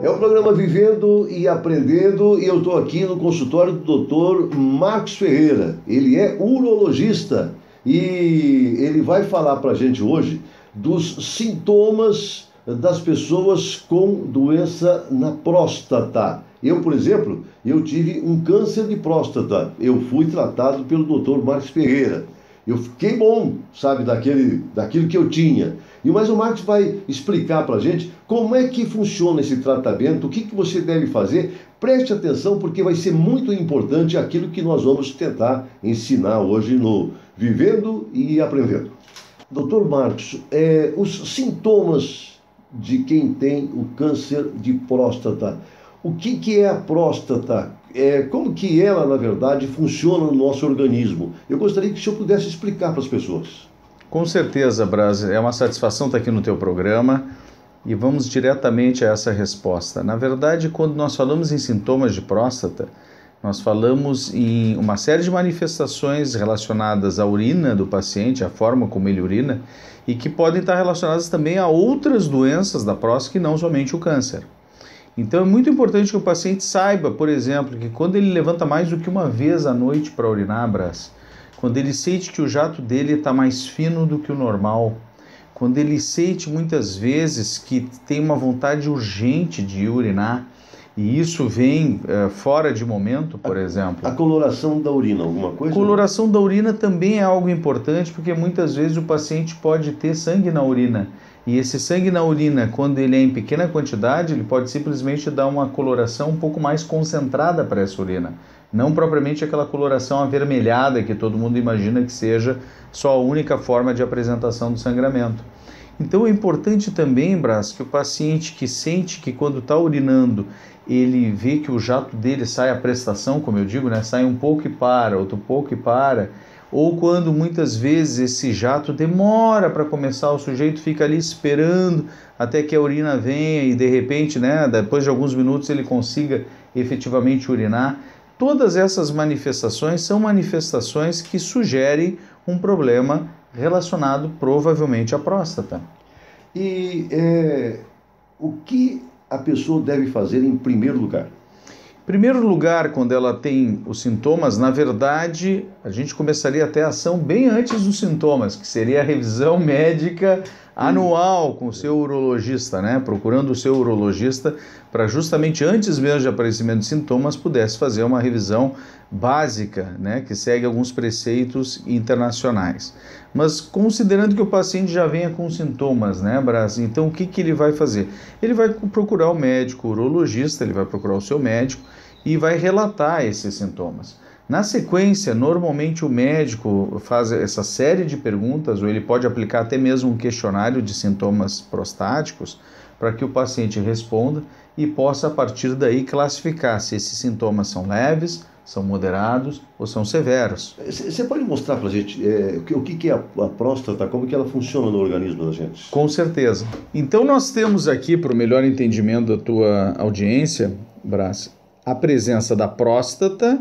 É o programa Vivendo e Aprendendo e eu estou aqui no consultório do Dr. Marcos Ferreira. Ele é urologista e ele vai falar para a gente hoje dos sintomas das pessoas com doença na próstata. Eu, por exemplo, eu tive um câncer de próstata. Eu fui tratado pelo Dr. Marcos Ferreira. Eu fiquei bom, sabe, daquilo que eu tinha. Mas o Marcos vai explicar para a gente como é que funciona esse tratamento, o que você deve fazer. Preste atenção, porque vai ser muito importante aquilo que nós vamos tentar ensinar hoje no Vivendo e Aprendendo. Doutor Marcos, os sintomas de quem tem o câncer de próstata. O que é a próstata? Como que ela, na verdade, funciona no nosso organismo? Eu gostaria que o senhor pudesse explicar para as pessoas. Com certeza, Braz, é uma satisfação estar aqui no teu programa e vamos diretamente a essa resposta. Na verdade, quando nós falamos em sintomas de próstata, nós falamos em uma série de manifestações relacionadas à urina do paciente, à forma como ele urina, e que podem estar relacionadas também a outras doenças da próstata que não somente o câncer. Então é muito importante que o paciente saiba, por exemplo, que quando ele levanta mais do que uma vez à noite para urinar, Braz, quando ele sente que o jato dele está mais fino do que o normal, quando ele sente muitas vezes que tem uma vontade urgente de urinar, e isso vem fora de momento, por exemplo. A coloração da urina, alguma coisa? A coloração da urina também é algo importante, porque muitas vezes o paciente pode ter sangue na urina. E esse sangue na urina, quando ele é em pequena quantidade, ele pode simplesmente dar uma coloração um pouco mais concentrada para essa urina. Não propriamente aquela coloração avermelhada que todo mundo imagina que seja só a única forma de apresentação do sangramento. Então é importante também, Brás, que o paciente que sente que quando está urinando, ele vê que o jato dele sai a prestação, como eu digo, né? Sai um pouco e para, outro pouco e para, ou quando muitas vezes esse jato demora para começar, o sujeito fica ali esperando até que a urina venha e de repente, né, depois de alguns minutos ele consiga efetivamente urinar. Todas essas manifestações são manifestações que sugerem um problema relacionado provavelmente à próstata. E o que a pessoa deve fazer em primeiro lugar? Em primeiro lugar, quando ela tem os sintomas, na verdade, a gente começaria até a ação bem antes dos sintomas, que seria a revisão médica anual com o seu urologista, né? Procurando o seu urologista para justamente antes mesmo de aparecimento de sintomas pudesse fazer uma revisão básica, né? Que segue alguns preceitos internacionais. Mas considerando que o paciente já venha com sintomas, né, Braz? Então o que ele vai fazer? Ele vai procurar o médico, o urologista, ele vai procurar o seu médico e vai relatar esses sintomas. Na sequência, normalmente o médico faz essa série de perguntas, ou ele pode aplicar até mesmo um questionário de sintomas prostáticos, para que o paciente responda e possa, a partir daí, classificar se esses sintomas são leves, são moderados ou são severos. Você pode mostrar para a gente o que é a próstata, como que ela funciona no organismo da gente? Com certeza. Então nós temos aqui, para o melhor entendimento da tua audiência, Brás, a presença da próstata,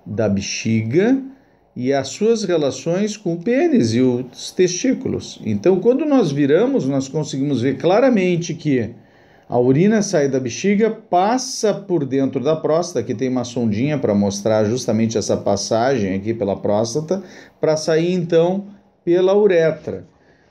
da bexiga e as suas relações com o pênis e os testículos. Então, quando nós viramos, nós conseguimos ver claramente que a urina sai da bexiga, passa por dentro da próstata, aqui tem uma sondinha para mostrar justamente essa passagem aqui pela próstata, para sair então pela uretra.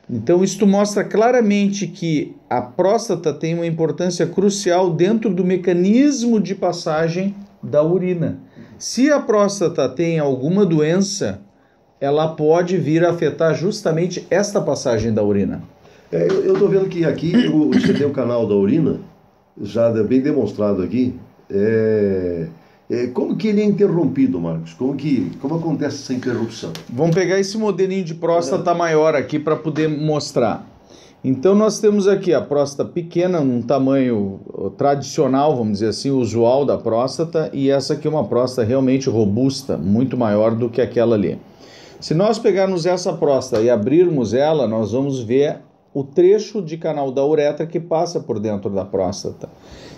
Então, isto mostra claramente que a próstata tem uma importância crucial dentro do mecanismo de passagem da urina. Se a próstata tem alguma doença, ela pode vir a afetar justamente esta passagem da urina. Eu estou vendo que aqui você tem o canal da urina, já bem demonstrado aqui. Como que ele é interrompido, Marcos? Como acontece essa interrupção? Vamos pegar esse modelinho de próstata maior aqui para poder mostrar. Então nós temos aqui a próstata pequena, num tamanho tradicional, vamos dizer assim, usual da próstata, e essa aqui é uma próstata realmente robusta, muito maior do que aquela ali. Se nós pegarmos essa próstata e abrirmos ela, nós vamos ver o trecho de canal da uretra que passa por dentro da próstata.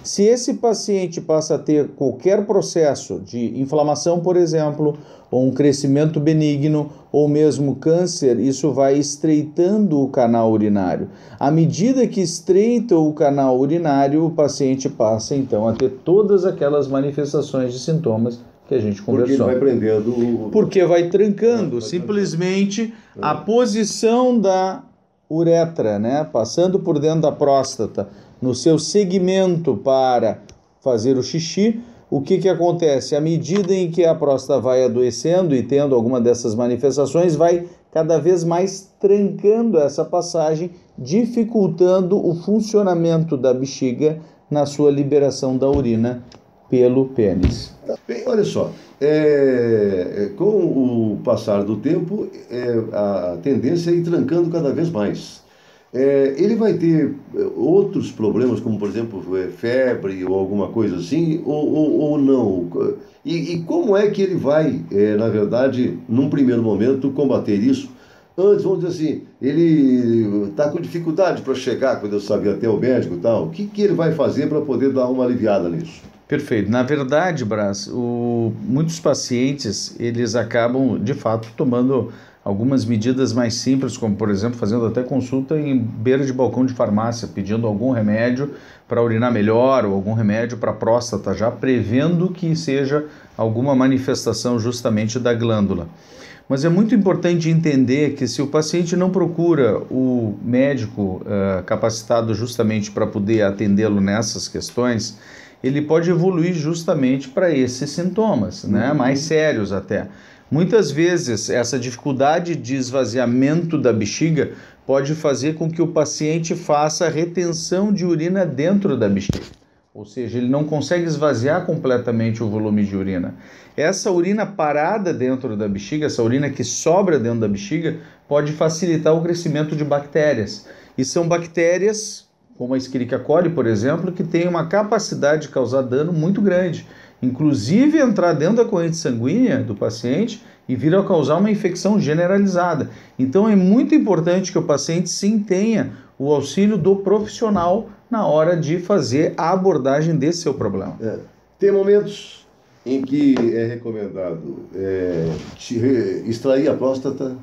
Se esse paciente passa a ter qualquer processo de inflamação, por exemplo, ou um crescimento benigno, ou mesmo câncer, isso vai estreitando o canal urinário. À medida que estreita o canal urinário, o paciente passa então a ter todas aquelas manifestações de sintomas que a gente conversou. Porque ele vai prendendo... Porque vai trancando, simplesmente a posição da uretra, né, passando por dentro da próstata, no seu segmento para fazer o xixi. O que acontece? À medida em que a próstata vai adoecendo e tendo alguma dessas manifestações, vai cada vez mais trancando essa passagem, dificultando o funcionamento da bexiga na sua liberação da urina pelo pênis. Bem, olha só, com o passar do tempo, a tendência é ir trancando cada vez mais. Ele vai ter outros problemas, como por exemplo febre ou alguma coisa assim, ou não? E como é que ele vai, na verdade, num primeiro momento, combater isso? Antes, vamos dizer assim, ele está com dificuldade para chegar, quando eu sabia, até o médico e tal. O que ele vai fazer para poder dar uma aliviada nisso? Perfeito. Na verdade, Brás, muitos pacientes, eles acabam, de fato, tomando algumas medidas mais simples, como, por exemplo, fazendo até consulta em beira de balcão de farmácia, pedindo algum remédio para urinar melhor ou algum remédio para a próstata, já prevendo que seja alguma manifestação justamente da glândula. Mas é muito importante entender que se o paciente não procura o médico capacitado justamente para poder atendê-lo nessas questões, ele pode evoluir justamente para esses sintomas, né? Mais sérios até. Muitas vezes essa dificuldade de esvaziamento da bexiga pode fazer com que o paciente faça retenção de urina dentro da bexiga. Ou seja, ele não consegue esvaziar completamente o volume de urina. Essa urina parada dentro da bexiga, essa urina que sobra dentro da bexiga, pode facilitar o crescimento de bactérias. E são bactérias, como a Escherichia coli, por exemplo, que tem uma capacidade de causar dano muito grande. Inclusive entrar dentro da corrente sanguínea do paciente e vir a causar uma infecção generalizada. Então é muito importante que o paciente sim tenha o auxílio do profissional na hora de fazer a abordagem desse seu problema. Tem momentos em que é recomendado extrair a próstata.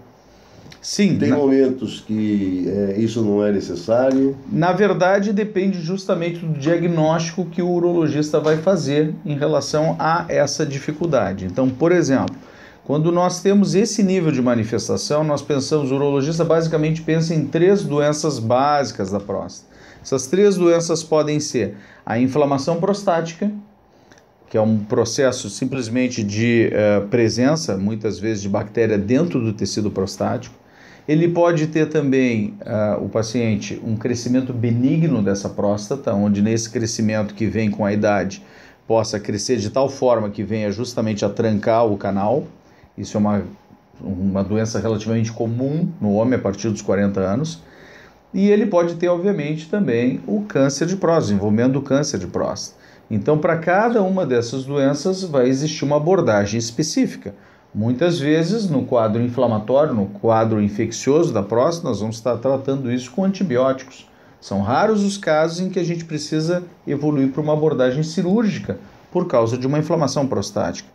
Sim. Tem momentos que isso não é necessário. Na verdade, depende justamente do diagnóstico que o urologista vai fazer em relação a essa dificuldade. Então, por exemplo, quando nós temos esse nível de manifestação, nós pensamos, o urologista basicamente pensa em 3 doenças básicas da próstata. Essas 3 doenças podem ser a inflamação prostática, que é um processo simplesmente de presença, muitas vezes, de bactéria dentro do tecido prostático. Ele pode ter também, o paciente, um crescimento benigno dessa próstata, onde nesse crescimento que vem com a idade possa crescer de tal forma que venha justamente a trancar o canal. Isso é uma doença relativamente comum no homem a partir dos 40 anos. E ele pode ter, obviamente, também o câncer de próstata, desenvolvimento do câncer de próstata. Então, para cada uma dessas doenças vai existir uma abordagem específica. Muitas vezes, no quadro inflamatório, no quadro infeccioso da próstata, nós vamos estar tratando isso com antibióticos. São raros os casos em que a gente precisa evoluir para uma abordagem cirúrgica por causa de uma inflamação prostática.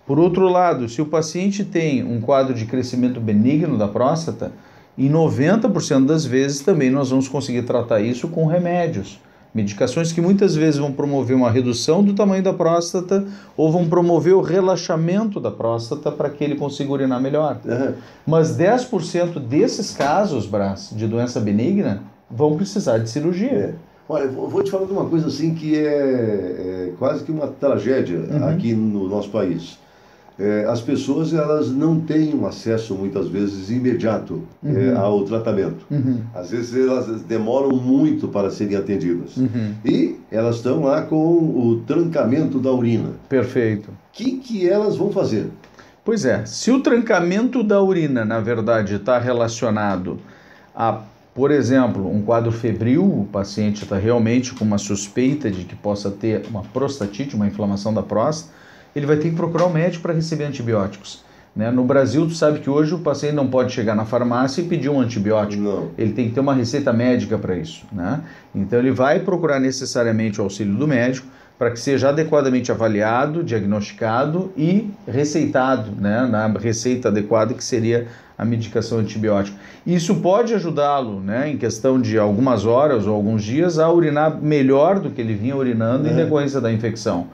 Por outro lado, se o paciente tem um quadro de crescimento benigno da próstata, em 90% das vezes também nós vamos conseguir tratar isso com remédios. Medicações que muitas vezes vão promover uma redução do tamanho da próstata ou vão promover o relaxamento da próstata para que ele consiga urinar melhor. Mas 10% desses casos, Brás, de doença benigna, vão precisar de cirurgia. Olha, eu vou te falar de uma coisa assim que é quase que uma tragédia aqui no nosso país. As pessoas, elas não têm um acesso muitas vezes imediato ao tratamento. Às vezes elas demoram muito para serem atendidas. E elas estão lá com o trancamento da urina. Perfeito. O que elas vão fazer? Pois é, se o trancamento da urina, na verdade, está relacionado a, por exemplo, um quadro febril, o paciente está realmente com uma suspeita de que possa ter uma prostatite, uma inflamação da próstata, ele vai ter que procurar um médico para receber antibióticos. né? No Brasil, tu sabe que hoje o paciente não pode chegar na farmácia e pedir um antibiótico. Não. Ele tem que ter uma receita médica para isso, né? Então ele vai procurar necessariamente o auxílio do médico para que seja adequadamente avaliado, diagnosticado e receitado, né? Na receita adequada, que seria a medicação antibiótica. Isso pode ajudá-lo, né, em questão de algumas horas ou alguns dias, a urinar melhor do que ele vinha urinando em decorrência da infecção.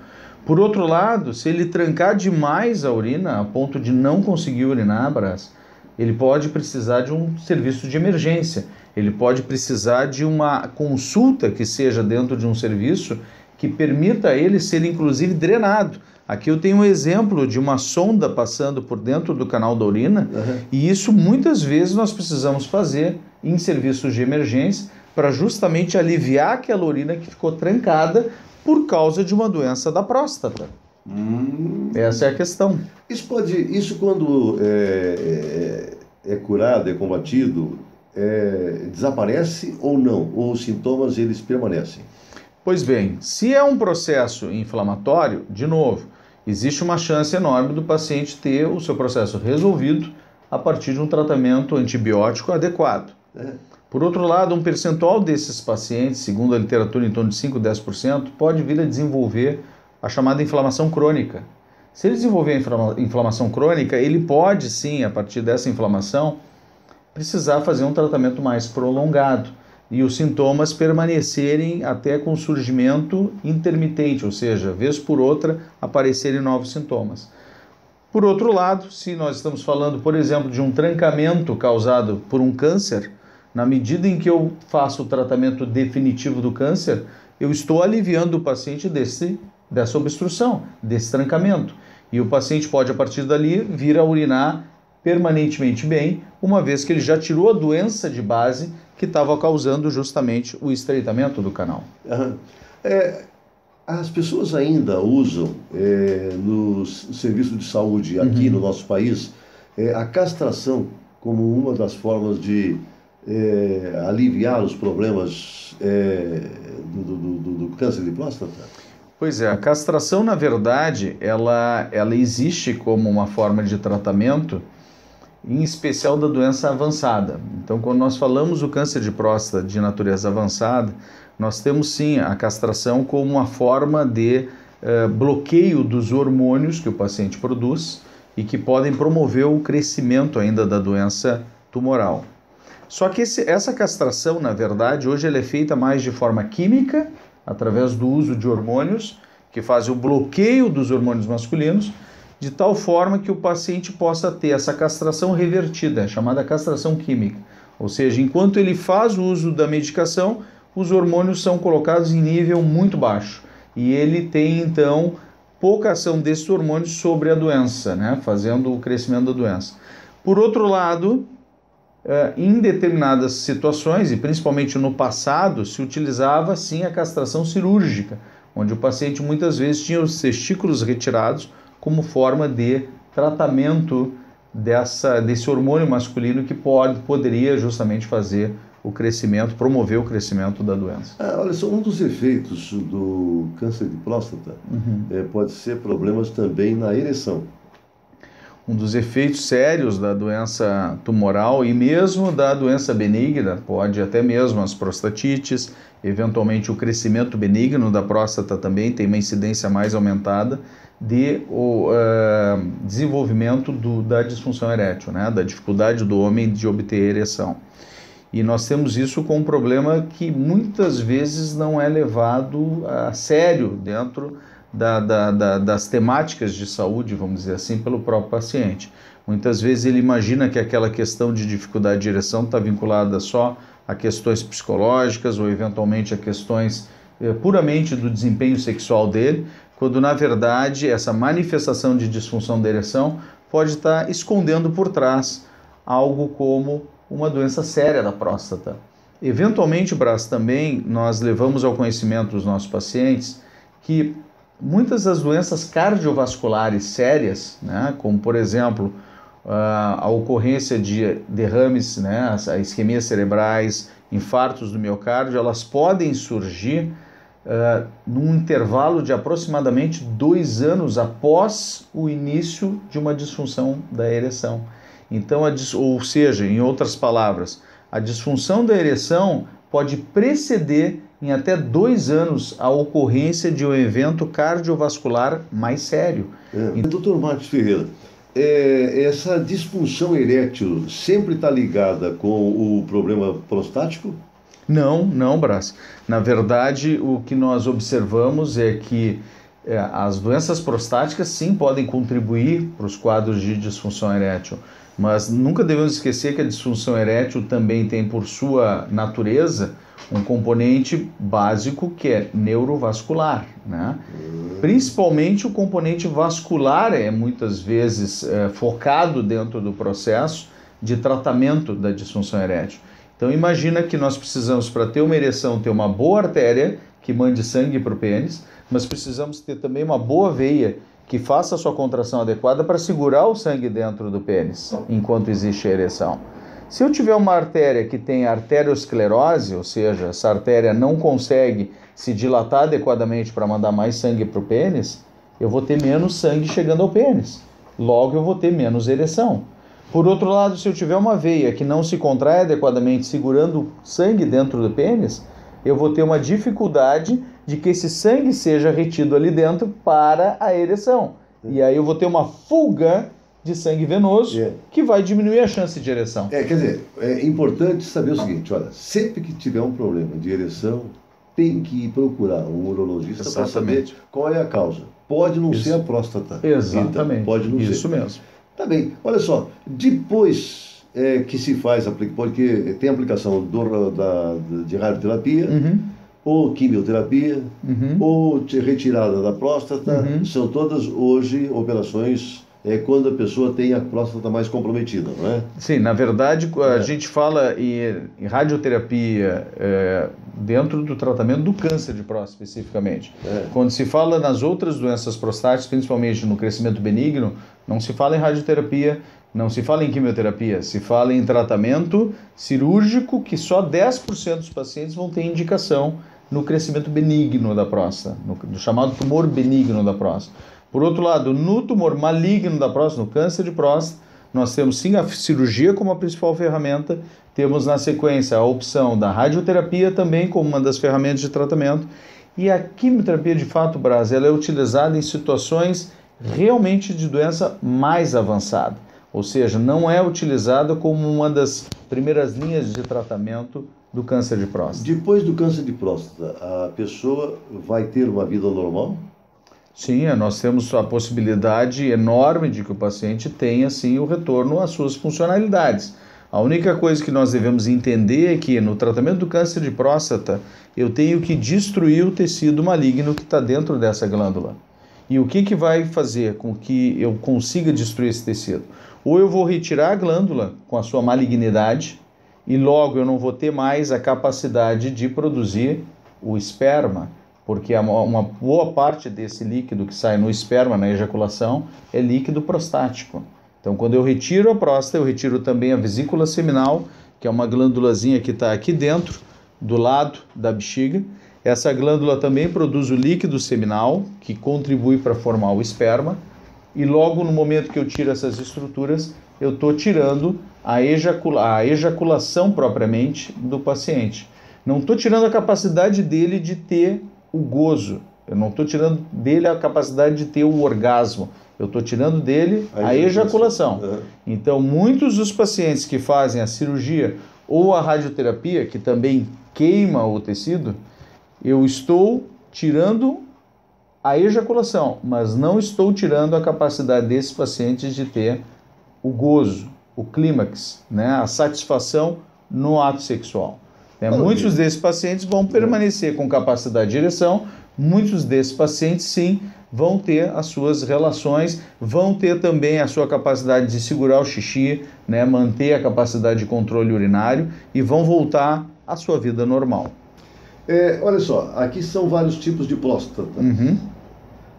Por outro lado, se ele trancar demais a urina, a ponto de não conseguir urinar, Brás, ele pode precisar de um serviço de emergência. Ele pode precisar de uma consulta que seja dentro de um serviço que permita a ele ser, inclusive, drenado. Aqui eu tenho um exemplo de uma sonda passando por dentro do canal da urina, e isso muitas vezes nós precisamos fazer em serviços de emergência para justamente aliviar aquela urina que ficou trancada por causa de uma doença da próstata. Essa é a questão. Isso quando é curado, é combatido, desaparece ou não? Ou os sintomas eles permanecem? Pois bem, se é um processo inflamatório, de novo, existe uma chance enorme do paciente ter o seu processo resolvido a partir de um tratamento antibiótico adequado. Por outro lado, um percentual desses pacientes, segundo a literatura, em torno de 5 a 10%, pode vir a desenvolver a chamada inflamação crônica. Se ele desenvolver a inflamação crônica, ele pode sim, a partir dessa inflamação, precisar fazer um tratamento mais prolongado e os sintomas permanecerem até com surgimento intermitente, ou seja, vez por outra aparecerem novos sintomas. Por outro lado, se nós estamos falando, por exemplo, de um trancamento causado por um câncer, na medida em que eu faço o tratamento definitivo do câncer, eu estou aliviando o paciente dessa obstrução, desse trancamento. E o paciente pode, a partir dali, vir a urinar permanentemente bem, uma vez que ele já tirou a doença de base que estava causando justamente o estreitamento do canal. As pessoas ainda usam nos serviços de saúde aqui no nosso país a castração como uma das formas de aliviar os problemas do câncer de próstata? Pois é, a castração, na verdade, ela existe como uma forma de tratamento, em especial da doença avançada. Então, quando nós falamos do câncer de próstata de natureza avançada, nós temos sim a castração como uma forma de bloqueio dos hormônios que o paciente produz e que podem promover o crescimento ainda da doença tumoral. Só que essa castração, na verdade, hoje ela é feita mais de forma química, através do uso de hormônios, que fazem o bloqueio dos hormônios masculinos, de tal forma que o paciente possa ter essa castração revertida, chamada castração química. Ou seja, enquanto ele faz o uso da medicação, os hormônios são colocados em nível muito baixo. E ele tem, então, pouca ação desses hormônios sobre a doença, né? Fazendo o crescimento da doença. Por outro lado, em determinadas situações, e principalmente no passado, se utilizava sim a castração cirúrgica, onde o paciente muitas vezes tinha os testículos retirados como forma de tratamento desse hormônio masculino que poderia justamente fazer o crescimento, promover o crescimento da doença. Olha só, um dos efeitos do câncer de próstata pode ser problemas também na ereção. Um dos efeitos sérios da doença tumoral e mesmo da doença benigna, pode até mesmo as prostatites, eventualmente o crescimento benigno da próstata também tem uma incidência mais aumentada de desenvolvimento da disfunção erétil, né? Da dificuldade do homem de obter ereção. E nós temos isso com um problema que muitas vezes não é levado a sério dentro das temáticas de saúde, vamos dizer assim, pelo próprio paciente. Muitas vezes ele imagina que aquela questão de dificuldade de ereção está vinculada só a questões psicológicas ou eventualmente a questões puramente do desempenho sexual dele, quando na verdade essa manifestação de disfunção da ereção pode estar escondendo por trás algo como uma doença séria da próstata. Eventualmente, Brás, também nós levamos ao conhecimento dos nossos pacientes que muitas das doenças cardiovasculares sérias, né, como por exemplo a ocorrência de derrames, né, as isquemias cerebrais, infartos do miocárdio, elas podem surgir num intervalo de aproximadamente 2 anos após o início de uma disfunção da ereção. Então, ou seja, em outras palavras, a disfunção da ereção pode preceder em até 2 anos a ocorrência de um evento cardiovascular mais sério. Doutor Marcos Ferreira, essa disfunção erétil sempre está ligada com o problema prostático? Não, Brás. Na verdade, o que nós observamos é que as doenças prostáticas sim podem contribuir para os quadros de disfunção erétil, mas nunca devemos esquecer que a disfunção erétil também tem por sua natureza um componente básico que é neurovascular, né? Principalmente o componente vascular é muitas vezes focado dentro do processo de tratamento da disfunção erétil. Então imagina que nós precisamos, para ter uma ereção, ter uma boa artéria que mande sangue para o pênis, mas precisamos ter também uma boa veia que faça a sua contração adequada para segurar o sangue dentro do pênis, enquanto existe a ereção. Se eu tiver uma artéria que tem arteriosclerose, ou seja, essa artéria não consegue se dilatar adequadamente para mandar mais sangue para o pênis, eu vou ter menos sangue chegando ao pênis. Logo, eu vou ter menos ereção. Por outro lado, se eu tiver uma veia que não se contrai adequadamente segurando sangue dentro do pênis, eu vou ter uma dificuldade de que esse sangue seja retido ali dentro para a ereção. E aí eu vou ter uma fuga de sangue venoso que vai diminuir a chance de ereção. Quer dizer, é importante saber o seguinte, olha, sempre que tiver um problema de ereção, tem que ir procurar um urologista para saber qual é a causa. Pode não ser a próstata. Exatamente. Então, pode não ser. Isso mesmo. Tá bem. Olha só, depois que se faz, porque tem aplicação de radioterapia, ou quimioterapia, ou retirada da próstata, são todas hoje operações quando a pessoa tem a próstata mais comprometida, não é? Sim, na verdade a gente fala em radioterapia dentro do tratamento do câncer de próstata especificamente. Quando se fala nas outras doenças prostáticas, principalmente no crescimento benigno, não se fala em radioterapia, não se fala em quimioterapia, se fala em tratamento cirúrgico que só 10% dos pacientes vão ter indicação no crescimento benigno da próstata, no chamado tumor benigno da próstata. Por outro lado, no tumor maligno da próstata, no câncer de próstata, nós temos sim a cirurgia como a principal ferramenta, temos na sequência a opção da radioterapia também como uma das ferramentas de tratamento, e a quimioterapia de fato, Brás, ela é utilizada em situações realmente de doença mais avançada, ou seja, não é utilizada como uma das primeiras linhas de tratamento do câncer de próstata. Depois do câncer de próstata, a pessoa vai ter uma vida normal? Sim, nós temos a possibilidade enorme de que o paciente tenha, sim, o retorno às suas funcionalidades. A única coisa que nós devemos entender é que no tratamento do câncer de próstata, eu tenho que destruir o tecido maligno que está dentro dessa glândula. E o que vai fazer com que eu consiga destruir esse tecido? Ou eu vou retirar a glândula com a sua malignidade e logo eu não vou ter mais a capacidade de produzir o esperma, porque uma boa parte desse líquido que sai no esperma, na ejaculação, é líquido prostático. Então, quando eu retiro a próstata, eu retiro também a vesícula seminal, que é uma glândulazinha que está aqui dentro, do lado da bexiga. Essa glândula também produz o líquido seminal, que contribui para formar o esperma. E logo no momento que eu tiro essas estruturas, eu estou tirando a ejaculação propriamente do paciente. Não estou tirando a capacidade dele de ter o gozo, eu não estou tirando dele a capacidade de ter o orgasmo, eu estou tirando dele a ejaculação. Então, muitos dos pacientes que fazem a cirurgia ou a radioterapia, que também queima o tecido, eu estou tirando a ejaculação, mas não estou tirando a capacidade desses pacientes de ter o gozo, o clímax, né, a satisfação no ato sexual. Muitos desses pacientes vão permanecer com capacidade de ereção, muitos desses pacientes, sim, vão ter as suas relações, vão ter também a sua capacidade de segurar o xixi, né, manter a capacidade de controle urinário e vão voltar à sua vida normal. Olha só, aqui são vários tipos de próstata.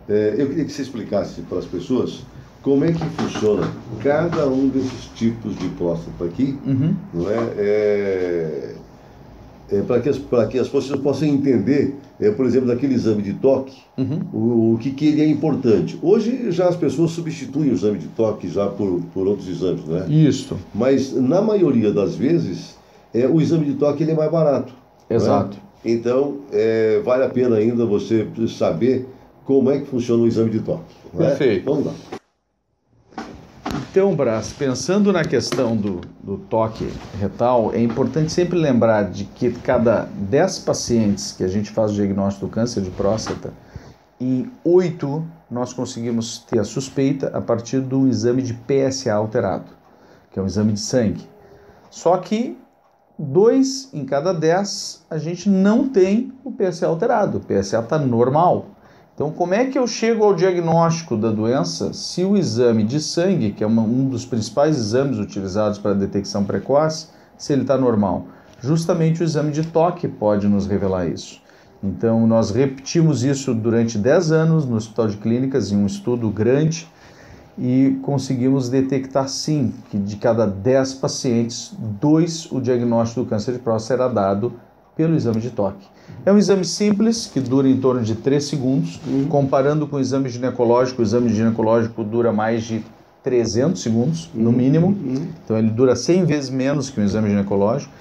Eu queria que você explicasse para as pessoas como é que funciona cada um desses tipos de próstata aqui, não é? para que as pessoas possam entender, por exemplo, daquele exame de toque, o que ele é importante. Hoje já as pessoas substituem o exame de toque já por outros exames, não é? Isso. Mas na maioria das vezes, o exame de toque ele é mais barato. Exato. Então, vale a pena ainda você saber como é que funciona o exame de toque. Perfeito. Vamos lá. Então, Brás, pensando na questão do toque retal, é importante sempre lembrar de que cada 10 pacientes que a gente faz o diagnóstico do câncer de próstata, em 8 nós conseguimos ter a suspeita a partir do exame de PSA alterado, que é um exame de sangue. Só que 2 em cada 10 a gente não tem o PSA alterado, o PSA está normal. Então, como é que eu chego ao diagnóstico da doença se o exame de sangue, que é um dos principais exames utilizados para a detecção precoce, se ele está normal? Justamente o exame de toque pode nos revelar isso. Então, nós repetimos isso durante 10 anos no Hospital de Clínicas, em um estudo grande, e conseguimos detectar sim que de cada 10 pacientes, 2 o diagnóstico do câncer de próstata era dado pelo exame de toque. É um exame simples, que dura em torno de 3 segundos, comparando com o exame ginecológico dura mais de 300 segundos, no mínimo, então ele dura 100 vezes menos que um exame ginecológico.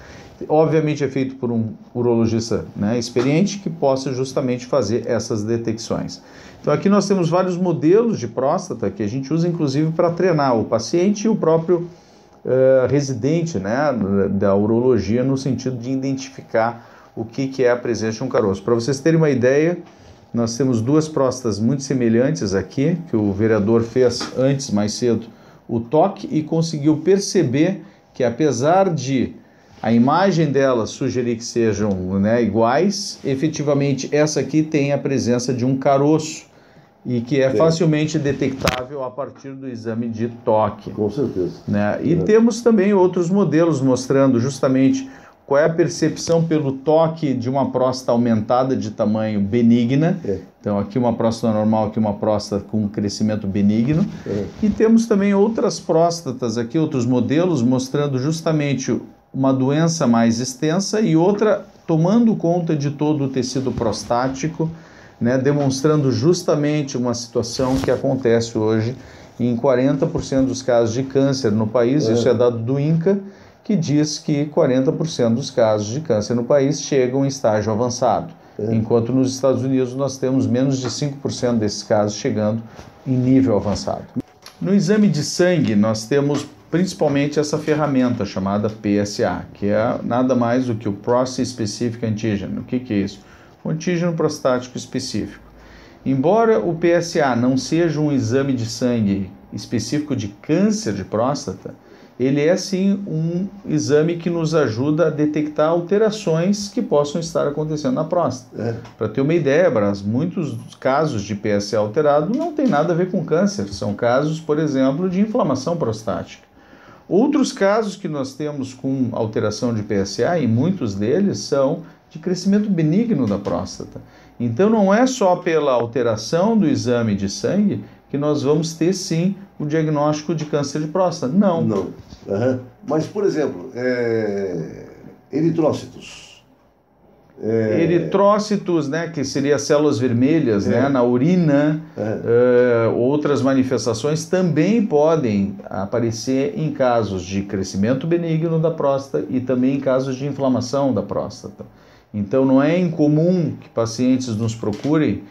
Obviamente é feito por um urologista, né, experiente, que possa justamente fazer essas detecções. Então aqui nós temos vários modelos de próstata que a gente usa inclusive para treinar o paciente e o próprio residente, né, da urologia, no sentido de identificar o que é a presença de um caroço. Para vocês terem uma ideia, nós temos 2 próstatas muito semelhantes aqui, que o vereador fez antes, mais cedo, o toque e conseguiu perceber que, apesar de a imagem delas sugerir que sejam, né, iguais, efetivamente essa aqui tem a presença de um caroço e que é facilmente detectável a partir do exame de toque. Com certeza. Né? E temos também outros modelos mostrando justamente qual é a percepção pelo toque de uma próstata aumentada de tamanho benigna. Então aqui uma próstata normal, aqui uma próstata com crescimento benigno. E temos também outras próstatas aqui, outros modelos mostrando justamente uma doença mais extensa e outra tomando conta de todo o tecido prostático, né, demonstrando justamente uma situação que acontece hoje em 40% dos casos de câncer no país. Isso é dado do INCA, que diz que 40% dos casos de câncer no país chegam em estágio avançado, enquanto nos Estados Unidos nós temos menos de 5% desses casos chegando em nível avançado. No exame de sangue nós temos principalmente essa ferramenta chamada PSA, que é nada mais do que o Prostate Specific Antigen. O que é isso? O antígeno prostático específico. Embora o PSA não seja um exame de sangue específico de câncer de próstata, ele é sim um exame que nos ajuda a detectar alterações que possam estar acontecendo na próstata. Para ter uma ideia, Brás, muitos casos de PSA alterado não tem nada a ver com câncer, são casos, por exemplo, de inflamação prostática. Outros casos que nós temos com alteração de PSA, e muitos deles são de crescimento benigno da próstata. Então não é só pela alteração do exame de sangue que nós vamos ter sim o diagnóstico de câncer de próstata. Não. Mas, por exemplo, eritrócitos. Eritrócitos, né, que seria células vermelhas, né, na urina, outras manifestações também podem aparecer em casos de crescimento benigno da próstata e também em casos de inflamação da próstata. Então não é incomum que pacientes nos procurem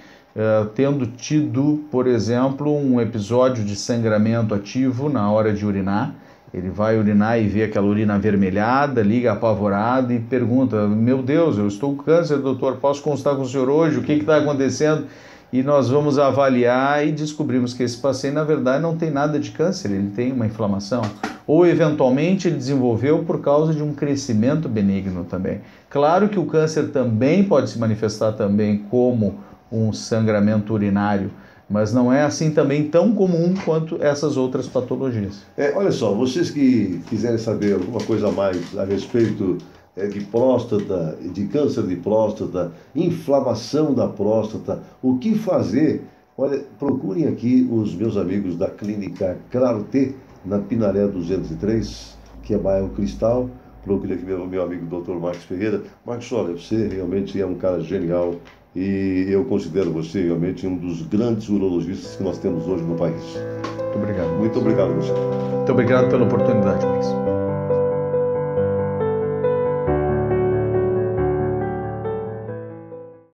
tendo tido, por exemplo, um episódio de sangramento ativo na hora de urinar. Ele vai urinar e vê aquela urina avermelhada, liga apavorado e pergunta: meu Deus, eu estou com câncer, doutor, posso consultar com o senhor hoje? O que está acontecendo? E nós vamos avaliar e descobrimos que esse paciente, na verdade, não tem nada de câncer, ele tem uma inflamação. Ou, eventualmente, ele desenvolveu por causa de um crescimento benigno também. Claro que o câncer também pode se manifestar também como um sangramento urinário, mas não é assim também tão comum quanto essas outras patologias. Olha só, vocês que quiserem saber alguma coisa a mais a respeito de próstata, de câncer de próstata, inflamação da próstata, o que fazer, olha, procurem aqui os meus amigos da Clínica Claro T, na Pinaré 203, que é bairro Cristal, procurei aqui meu amigo Dr. Marcos Ferreira. Marcos, olha, você realmente é um cara genial e eu considero você realmente um dos grandes urologistas que nós temos hoje no país. Muito obrigado. Muito obrigado a você. Muito obrigado pela oportunidade, Marcos.